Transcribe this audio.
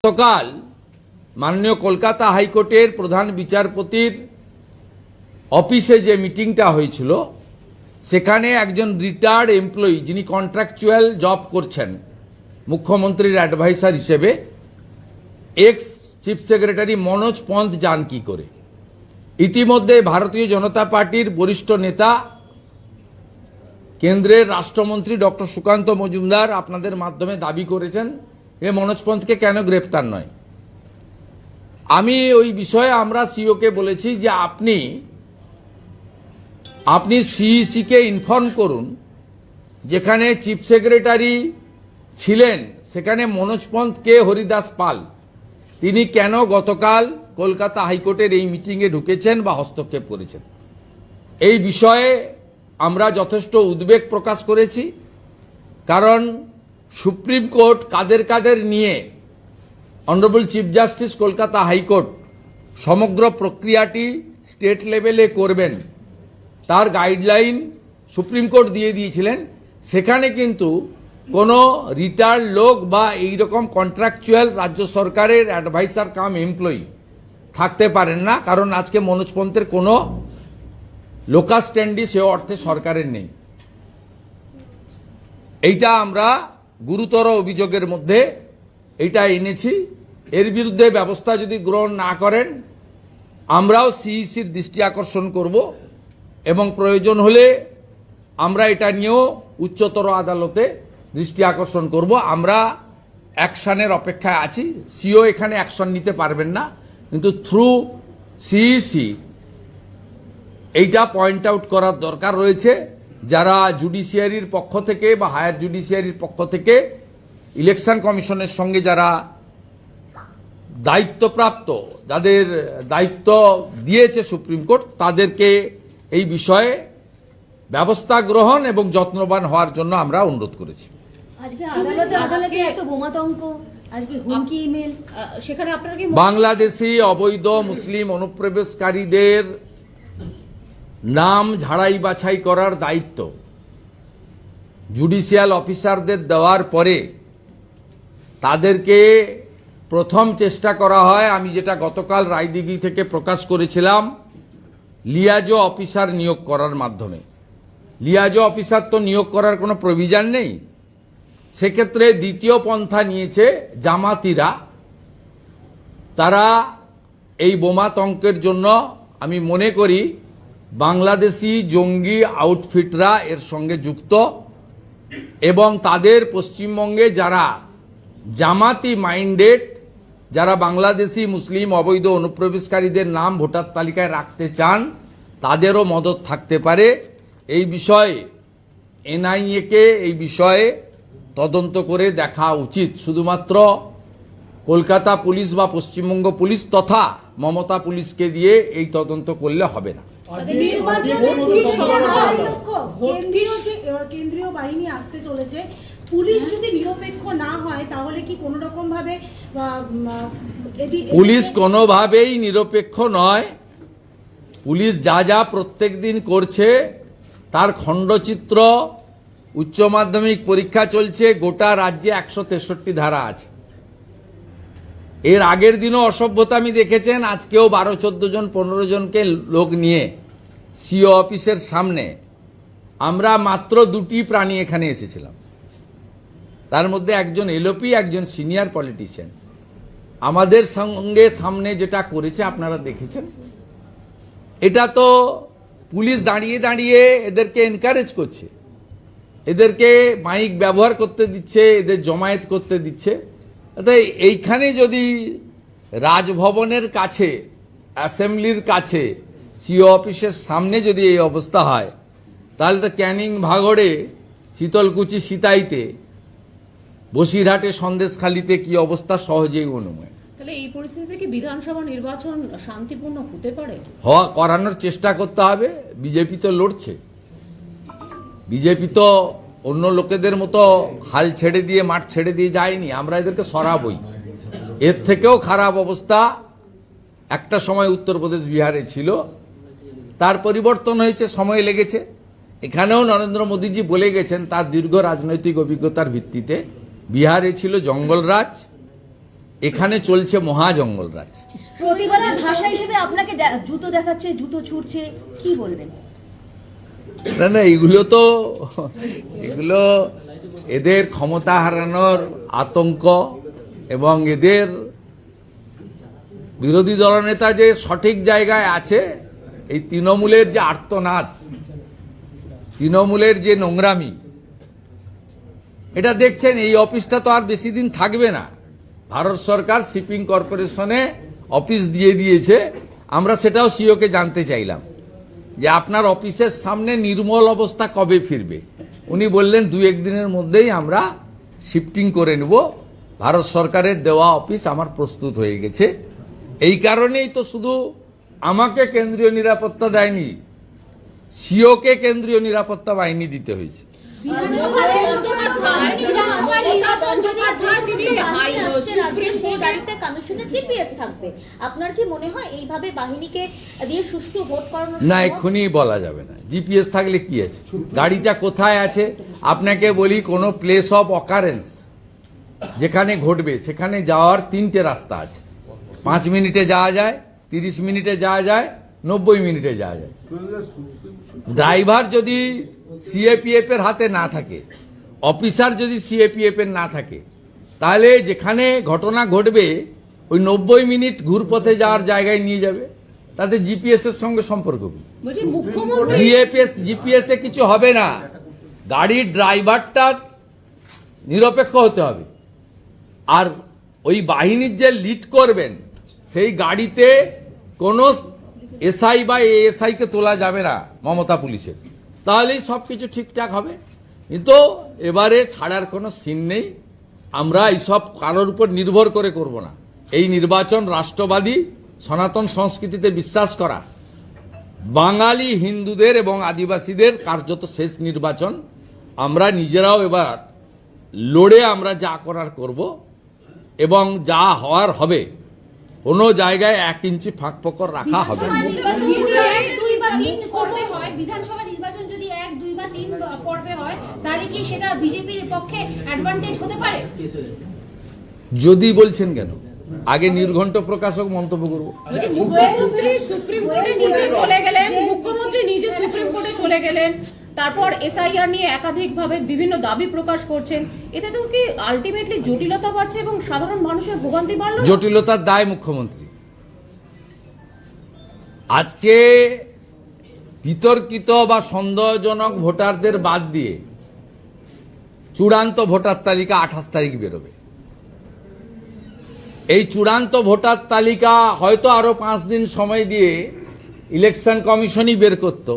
গতকাল মাননীয় কলকাতা হাইকোর্টের প্রধান বিচারপতির অফিসে যে মিটিংটা হয়েছিল সেখানে একজন রিটায়ার্ড এমপ্লয়ি যিনি কন্ট্রাকচুয়াল জব করছেন মুখ্যমন্ত্রীর অ্যাডভাইসার হিসেবে x chief secretary Manoj Pant যান কি করে। ইতিমধ্যে ভারতীয় জনতা পার্টির বরিষ্ঠ নেতা কেন্দ্রের রাষ্ট্রমন্ত্রী ডক্টর সুকান্ত মজুমদার আপনাদের মাধ্যমে দাবি করেছেন এ মনোজ পন্থকে কেন গ্রেফতার নয়। আমি ওই বিষয়ে আমরা সিওকে বলেছি যে আপনি সিইসি কে ইনফর্ম করুন, যেখানে চিফ সেক্রেটারি ছিলেন সেখানে মনোজ পন্থ কে হরিদাস পাল তিনি কেন গতকাল কলকাতা হাইকোর্টের এই মিটিংয়ে ঢুকেছেন বা হস্তক্ষেপ করেছেন। এই বিষয়ে আমরা যথেষ্ট উদ্বেগ প্রকাশ করেছি, কারণ সুপ্রিম কোর্ট কাদের নিয়ে honourable chief justice Kolkata high court সমগ্র প্রক্রিয়াটি স্টেট লেভেলে করবেন তার গাইডলাইন সুপ্রিম কোর্ট দিয়ে দিয়েছিলেন। সেখানে কিন্তু কোনো রিটায়ার্ড লোক বা এইরকম কন্ট্রাকচুয়াল রাজ্য সরকারের অ্যাডভাইসার কাম এমপ্লয়ি থাকতে পারেন না, কারণ আজকে মনোজ পন্থের কোনো লোকাস স্ট্যান্ডি সে অর্থে সরকারের নেই। এইটা আমরা গুরুতর অভিযোগের মধ্যে এইটা এনেছি। এর বিরুদ্ধে ব্যবস্থা যদি গ্রহণ না করেন আমরাও সিইসির দৃষ্টি আকর্ষণ করব এবং প্রয়োজন হলে আমরা এটা নিয়েও উচ্চতর আদালতে দৃষ্টি আকর্ষণ করব। আমরা অ্যাকশনের অপেক্ষায় আছি। সিও এখানে অ্যাকশন নিতে পারবেন না, কিন্তু থ্রু সিইসি এইটা পয়েন্ট আউট করার দরকার রয়েছে। যারা জুডিশিয়ারির পক্ষ থেকে বা হায়ার জুডিশিয়ারির পক্ষ থেকে ইলেকশন কমিশনের সঙ্গে যারা দায়িত্বপ্রাপ্ত, যাদের দায়িত্ব দিয়েছে সুপ্রিম কোর্ট, তাদেরকে এই বিষয়ে ব্যবস্থা গ্রহণ এবং যত্নবান হওয়ার জন্য আমরা অনুরোধ করেছি। আজকে আদালতে এত বোমাতঙ্ক, আজকে হুমকি ইমেল, সেখানে আপনারা কি বাংলাদেশি অবৈধ মুসলিম অনুপ্রবেশকারীদের নাম ঝাড়াই বাছাই করার দায়িত্ব জুডিশিয়াল অফিসারদের দেওয়ার পরে তাদেরকে প্রথম চেষ্টা করা হয়, আমি যেটা গতকাল রায়দিঘি থেকে প্রকাশ করেছিলাম, লিয়াজো অফিসার নিয়োগ করার মাধ্যমে। লিয়াজো অফিসার তো নিয়োগ করার কোনো প্রভিশন নেই। সেক্ষেত্রে দ্বিতীয় পন্থা নিয়েছে জামাতিরা। তারা এই বোমাতঙ্কের জন্য আমি মনে করি বাংলাদেশি জঙ্গি আউটফিটরা এর সঙ্গে যুক্ত এবং তাদের পশ্চিমবঙ্গে যারা জামাতি মাইন্ডেড, যারা বাংলাদেশি মুসলিম অবৈধ অনুপ্রবেশকারীদের নাম ভোটার তালিকায় রাখতে চান, তাদেরও মদত থাকতে পারে। এই বিষয়ে এনআইএ কে এই বিষয়ে তদন্ত করে দেখা উচিত। শুধুমাত্র কলকাতা পুলিশ বা পশ্চিমবঙ্গ পুলিশ তথা মমতা পুলিশকে দিয়ে এই তদন্ত করলে হবে না। কেন্দ্রীয় বাহিনী আসতে চলেছে, পুলিশ যদি নিরপেক্ষ না হয় তাহলে কি কোন রকম ভাবে পুলিশ কোনোভাবেই নিরপেক্ষ নয়। পুলিশ যা প্রত্যেক দিন করছে তার খণ্ডচিত্র, উচ্চ মাধ্যমিক পরীক্ষা চলছে, গোটা রাজ্যে 163 ধারা আছে। এর আগের দিনও অসভ্যতামি দেখেছেন, আজকেও 12-14 জন 15 জনকে লোক নিয়ে সিও অফিসের সামনে আমরা মাত্র 2টি প্রাণী এখানে এসেছিলাম, তার মধ্যে একজন এলওপি, একজন সিনিয়র পলিটিশিয়ান। আমাদের সঙ্গে সামনে যেটা করেছে আপনারা দেখেছেন। এটা তো পুলিশ দাঁড়িয়ে এদেরকে এনকারেজ করছে, এদেরকে মাইক ব্যবহার করতে দিচ্ছে, এদের জমায়েত করতে দিচ্ছে। তাই এইখানে যদি রাজভবনের কাছে, অ্যাসেম্বলির কাছে, সিও অফিসের সামনে যদি এই অবস্থা হয়, তাহলে তো ক্যানিং ভাগড়ে, শীতলকুচি সিতাইতে, বসিরহাটে সন্দেশখালীতে কি অবস্থা সহজেই অনুমেয়। তাহলে এই পরিস্থিতিতে কি বিধানসভা নির্বাচন শান্তিপূর্ণ হতে পারে? করানোর চেষ্টা করতে হবে। বিজেপি তো লড়ছে, বিজেপি তো অন্য লোকেদের মতো হাল ছেড়ে দিয়ে, মাঠ ছেড়ে দিয়ে যায়নি। আমরা এদেরকে সরাবই। এর থেকেও খারাপ অবস্থা একটা সময় উত্তরপ্রদেশ, বিহারে ছিল, তার পরিবর্তন হয়েছে, সময় লেগেছে। এখানেও নরেন্দ্র মোদীজি বলে গেছেন তার দীর্ঘ রাজনৈতিক অভিজ্ঞতার ভিত্তিতে, বিহারে ছিল জঙ্গলরাজ, এখানে চলছে মহাজঙ্গলরাজ। প্রতিবাদের ভাষা হিসেবে আপনাকে জুতো দেখাচ্ছে, জুতো ছুটছে, কি বলবেন? না না, এগুলো এদের ক্ষমতা হারানোর আতঙ্ক এবং এদের বিরোধী দলনেতা যে সঠিক জায়গায় আছে, এই তৃণমূলের যে আর্তনাদ, তৃণমূলের যে নোংরামি, এটা দেখছেন। এই অফিসটা তো আর বেশি দিন থাকবে না। ভারত সরকার শিপিং কর্পোরেশনে অফিস দিয়ে দিয়েছে। আমরা সেটাও সিওকে জানতে চাইলাম যে আপনার অফিসের সামনে নির্মল অবস্থা কবে ফিরবে। উনি বললেন 2-1 দিনের মধ্যেই আমরা শিফটিং করে নেব। ভারত সরকারের দেওয়া অফিস আমার প্রস্তুত হয়ে গেছে। এই কারণেই তো শুধু আমাকে কেন্দ্রীয় নিরাপত্তা দেয়নি, সিওকে কেন্দ্রীয় নিরাপত্তা বাহিনী দিতে হয়েছে। আপনার কি মনে হয় এইভাবে বাহিনীকে দিয়ে সুষ্ঠু ভোট করানো না, এক্ষুনি বলা যাবে না। জিপিএস থাকলে কি আছে, গাড়িটা কোথায় আছে? আপনাকে বলি, কোন প্লেস অফ অকারেন্স যেখানে ঘটবে সেখানে যাওয়ার 3টে রাস্তা আছে। 5 মিনিটে যাওয়া যায়, 30 মিনিটে যাওয়া যায়, 90 মিনিটে যাওয়া যায়। ড্রাইভার যদি সিএপিএফ এর হাতে না থাকে, অফিসার যদি সিএপিএফ এর না থাকে, তাহলে যেখানে ঘটনা ঘটবে ওই 90 মিনিট ঘুরপথে যাওয়ার জায়গায় নিয়ে যাবে। তাতে জিপিএস এর সঙ্গে সম্পর্ক কি? জিপিএস এ কিছু হবে না। গাড়ির ড্রাইভারটা নিরপেক্ষ হতে হবে, আর ওই বাহিনীর যে লিড করবেন সেই গাড়িতে কোনো এসআই বা এএসআই কে তোলা যাবে না মমতা পুলিশের, তাহলেই সবকিছু ঠিকঠাক হবে। কিন্তু এবারে ছাড়ার কোনো সিন নেই। আমরা এইসব কারোর উপর নির্ভর করে করব না। এই নির্বাচন রাষ্ট্রবাদী সনাতন সংস্কৃতিতে বিশ্বাস করা বাঙালি হিন্দুদের এবং আদিবাসীদের কার্যত শেষ নির্বাচন। আমরা নিজেরাও এবার লড়ে আমরা যা করার করব এবং যা হওয়ার হবে। কোনো জায়গায় 1 ইঞ্চি ফাঁক ফোকর রাখা হবে না। বিধানসভা নির্বাচন যদি 1, 2 বা 3 পর্বে হয়, তাহলে কি সেটা বিজেপির পক্ষে অ্যাডভান্টেজ হতে পারে? যদি বলছেন কেন, আগে নির্ঘণ্ট প্রকাশক মন্তব্য করবো। মুখ্যমন্ত্রী সুপ্রিম কোর্টে নিজে চলে গেলেন, মুখ্যমন্ত্রী নিজে সুপ্রিম কোর্টে চলে গেলেন, তারপর এসআইআর নিয়ে একাধিকভাবে বিভিন্ন দাবি প্রকাশ করছেন। এতে তো কি আলটিমেটলি জটিলতা বাড়ছে এবং সাধারণ মানুষের ভোগান্তি বাড়লো? জটিলতার দায় মুখ্যমন্ত্রী। আজকে বিতর্কিত বা সন্দেহজনক ভোটারদের বাদ দিয়ে চূড়ান্ত ভোটার তালিকা 28 তারিখ বেরোবে। এই চূড়ান্ত ভোটার তালিকা হয়তো আরো 5 দিন সময় দিয়ে ইলেকশন কমিশনই বের করত।